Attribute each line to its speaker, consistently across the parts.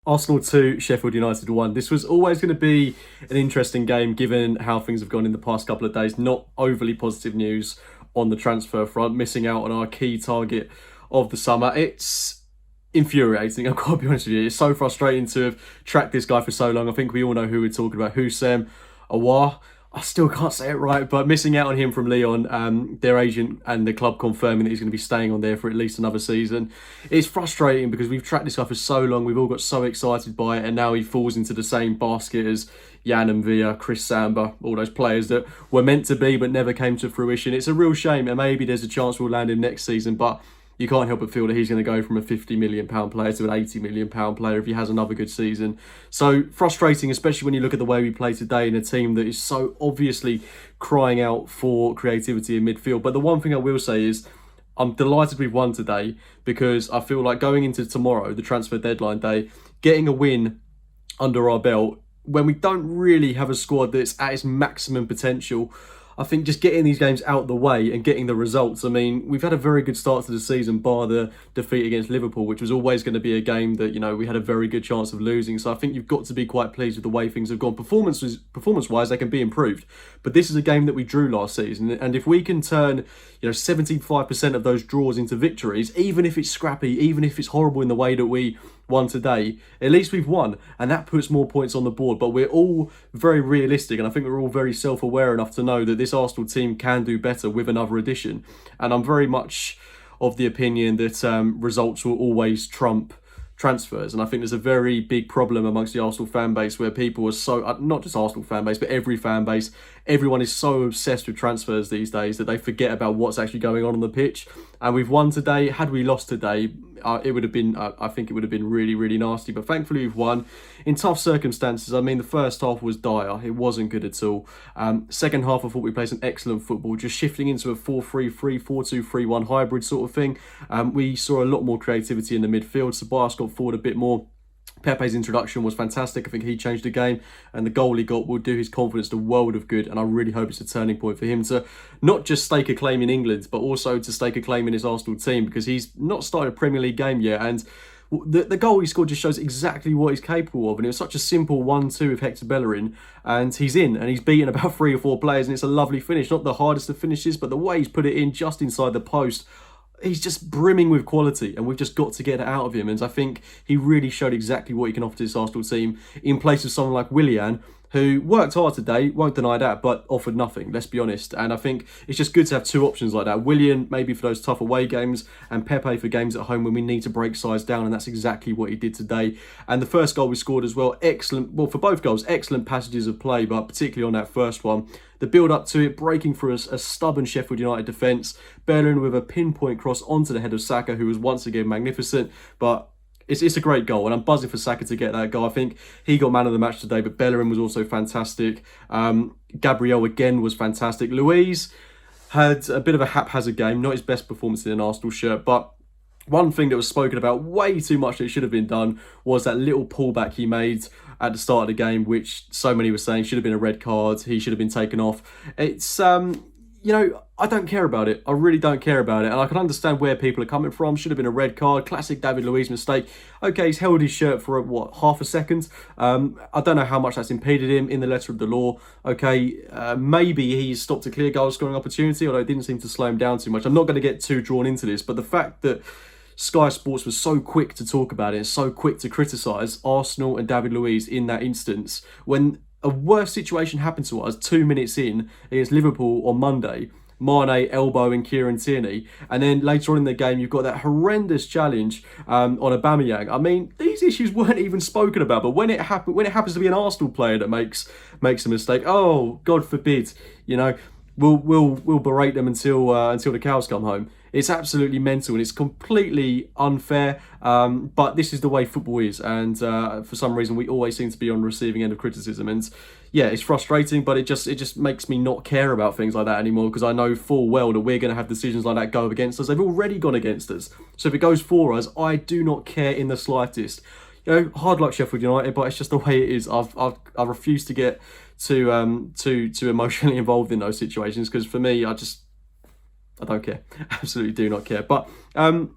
Speaker 1: Arsenal 2, Sheffield United 1. This was always going to be an interesting game given how things have gone in the past couple of days. Not overly positive news on the transfer front, missing out on our key target of the summer. It's infuriating, I've got to be honest with you. It's so frustrating to have tracked this guy for so long. I think we all know who we're talking about, Houssem Aouar. I still can't say it right, but missing out on him from Lyon, their agent and the club confirming that he's going to be staying on there for at least another season. It's frustrating because we've tracked this guy for so long, we've all got so excited by it, and now he falls into the same basket as Jan and Villa, Chris Samba, all those players that were meant to be but never came to fruition. It's a real shame, and maybe there's a chance we'll land him next season, but you can't help but feel that he's going to go from a £50 million player to an £80 million player if he has another good season. So frustrating, especially when you look at the way we play today in a team that is so obviously crying out for creativity in midfield. But the one thing I will say is I'm delighted we've won today, because I feel like going into tomorrow, the transfer deadline day, getting a win under our belt when we don't really have a squad that's at its maximum potential, I think just getting these games out the way and getting the results. I mean, we've had a very good start to the season, bar the defeat against Liverpool, which was always going to be a game that, we had a very good chance of losing. So I think you've got to be quite pleased with the way things have gone. Performance-wise, they can be improved. But this is a game that we drew last season. And if we can turn, 75% of those draws into victories, even if it's scrappy, even if it's horrible in the way that we won today, at least we've won, and that puts more points on the board. But we're all very realistic, and I think we're all very self-aware enough to know that this Arsenal team can do better with another addition. And I'm very much of the opinion that results will always trump transfers, and I think there's a very big problem amongst the Arsenal fan base where people are so, not just Arsenal fan base, but every fan base, everyone is so obsessed with transfers these days that they forget about what's actually going on the pitch. And we've won today. Had we lost today, it would have been, I think it would have been really, really nasty. But thankfully we've won in tough circumstances. I mean, the first half was dire. It wasn't good at all. Second half, I thought we played some excellent football, just shifting into a 4-3-3, 4-2-3-1 hybrid sort of thing. We saw a lot more creativity in the midfield. Ceballos got forward a bit more. Pepe's introduction was fantastic. I think he changed the game, and the goal he got will do his confidence the world of good, and I really hope it's a turning point for him to not just stake a claim in England, but also to stake a claim in his Arsenal team, because he's not started a Premier League game yet, and the goal he scored just shows exactly what he's capable of. And it was such a simple 1-2 with Hector Bellerin, and he's in, and he's beaten about 3 or 4 players, and it's a lovely finish. Not the hardest of finishes, but the way he's put it in just inside the post, he's just brimming with quality, and we've just got to get it out of him. And I think he really showed exactly what he can offer to this Arsenal team in place of someone like Willian, who worked hard today, won't deny that, but offered nothing, let's be honest. And I think it's just good to have 2 options like that. Willian maybe for those tough away games, and Pepe for games at home when we need to break sides down, and that's exactly what he did today. And the first goal we scored as well, excellent, well, for both goals, excellent passages of play, but particularly on that first one. The build-up to it, breaking through a stubborn Sheffield United defence, Bellerin with a pinpoint cross onto the head of Saka, who was once again magnificent, but it's a great goal, and I'm buzzing for Saka to get that goal. I think he got man of the match today, but Bellerin was also fantastic. Gabriel again was fantastic. Luiz had a bit of a haphazard game, not his best performance in an Arsenal shirt, but one thing that was spoken about way too much that should have been done was that little pullback he made at the start of the game, which so many were saying should have been a red card. He should have been taken off. It's, I don't care about it. I really don't care about it. And I can understand where people are coming from. Should have been a red card. Classic David Luiz mistake. Okay, he's held his shirt for, half a second? I don't know how much that's impeded him in the letter of the law. Okay, maybe he's stopped a clear goal scoring opportunity, although it didn't seem to slow him down too much. I'm not going to get too drawn into this, but the fact that Sky Sports was so quick to talk about it and so quick to criticise Arsenal and David Luiz in that instance, when a worse situation happened to us 2 minutes in against Liverpool on Monday, Mane elbowing Kieran Tierney, and then later on in the game you've got that horrendous challenge on Aubameyang. I mean, these issues weren't even spoken about, but when it happens to be an Arsenal player that makes a mistake, oh, God forbid, we'll berate them until the cows come home. It's absolutely mental, and it's completely unfair, but this is the way football is, and for some reason we always seem to be on the receiving end of criticism. And yeah, it's frustrating, but it just makes me not care about things like that anymore, because I know full well that we're going to have decisions like that go against us. They've already gone against us, so if it goes for us, I do not care in the slightest. Hard luck Sheffield United, but it's just the way it is. I refuse to get too emotionally involved in those situations, because for me, I don't care. Absolutely do not care. But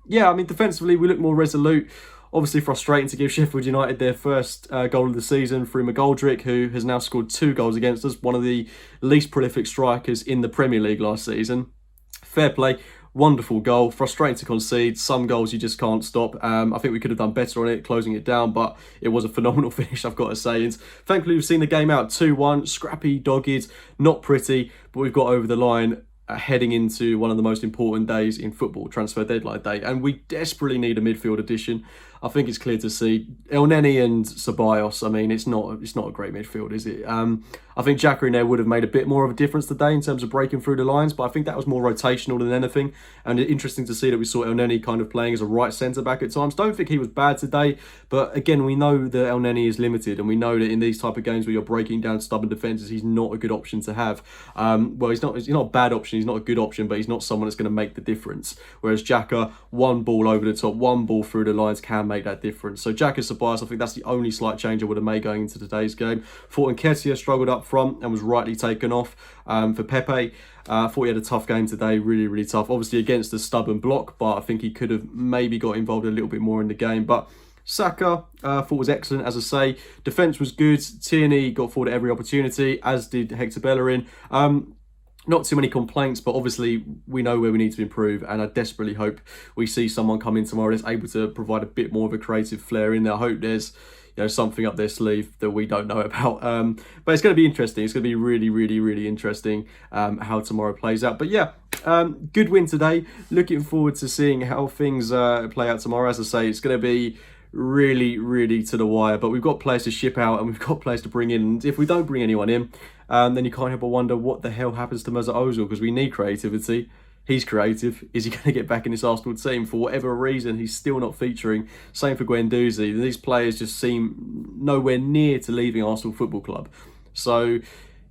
Speaker 1: yeah, I mean, defensively, we look more resolute. Obviously frustrating to give Sheffield United their first goal of the season through McGoldrick, who has now scored 2 goals against us, one of the least prolific strikers in the Premier League last season. Fair play. Wonderful goal. Frustrating to concede. Some goals you just can't stop. I think we could have done better on it, closing it down, but it was a phenomenal finish, I've got to say. And thankfully, we've seen the game out 2-1. Scrappy, dogged, not pretty, but we've got over the line heading into one of the most important days in football, transfer deadline day. And we desperately need a midfield addition. I think it's clear to see El Neni and Ceballos. I mean, it's not a great midfield, is it? I think Xhaka in there would have made a bit more of a difference today in terms of breaking through the lines, but I think that was more rotational than anything. And it's interesting to see that we saw El Neni kind of playing as a right centre back at times. Don't think he was bad today, but again, we know that El Neni is limited, and we know that in these type of games where you're breaking down stubborn defences, he's not a good option to have. Well, he's not a bad option. He's not a good option, but he's not someone that's going to make the difference. Whereas Xhaka, one ball over the top, one ball through the lines can make that difference. So Xhaka Ceballos, I think that's the only slight change I would have made going into today's game. Thought Nketiah struggled up front and was rightly taken off for Pepe. Thought he had a tough game today, really, really tough. Obviously against a stubborn block, but I think he could have maybe got involved a little bit more in the game. But Saka, thought was excellent, as I say. Defence was good. Tierney got forward at every opportunity, as did Hector Bellerin. Not too many complaints, but obviously we know where we need to improve, and I desperately hope we see someone come in tomorrow that's able to provide a bit more of a creative flair in there. I hope there's something up their sleeve that we don't know about. But it's going to be interesting. It's going to be really, really, really interesting how tomorrow plays out. But yeah, good win today. Looking forward to seeing how things play out tomorrow. As I say, it's going to be really, really to the wire, but we've got players to ship out and we've got players to bring in. And if we don't bring anyone in, then you can't help but wonder what the hell happens to Mesut Ozil, because we need creativity. He's creative. Is he going to get back in this Arsenal team? For whatever reason, he's still not featuring. Same for Guendouzi. These players just seem nowhere near to leaving Arsenal Football Club. So,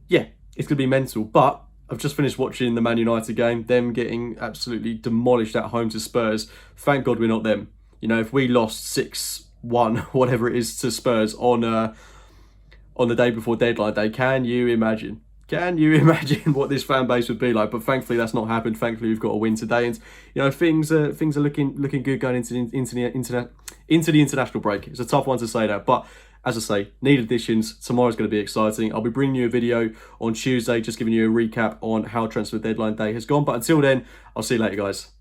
Speaker 1: yeah, it's going to be mental. But I've just finished watching the Man United game, them getting absolutely demolished at home to Spurs. Thank God we're not them. If we lost 6-1, whatever it is, to Spurs on the day before deadline day, can you imagine? Can you imagine what this fan base would be like? But thankfully, that's not happened. Thankfully, we've got a win today, and things are looking good going into the international break. It's a tough one to say that, but as I say, need additions. Tomorrow's going to be exciting. I'll be bringing you a video on Tuesday, just giving you a recap on how transfer deadline day has gone. But until then, I'll see you later, guys.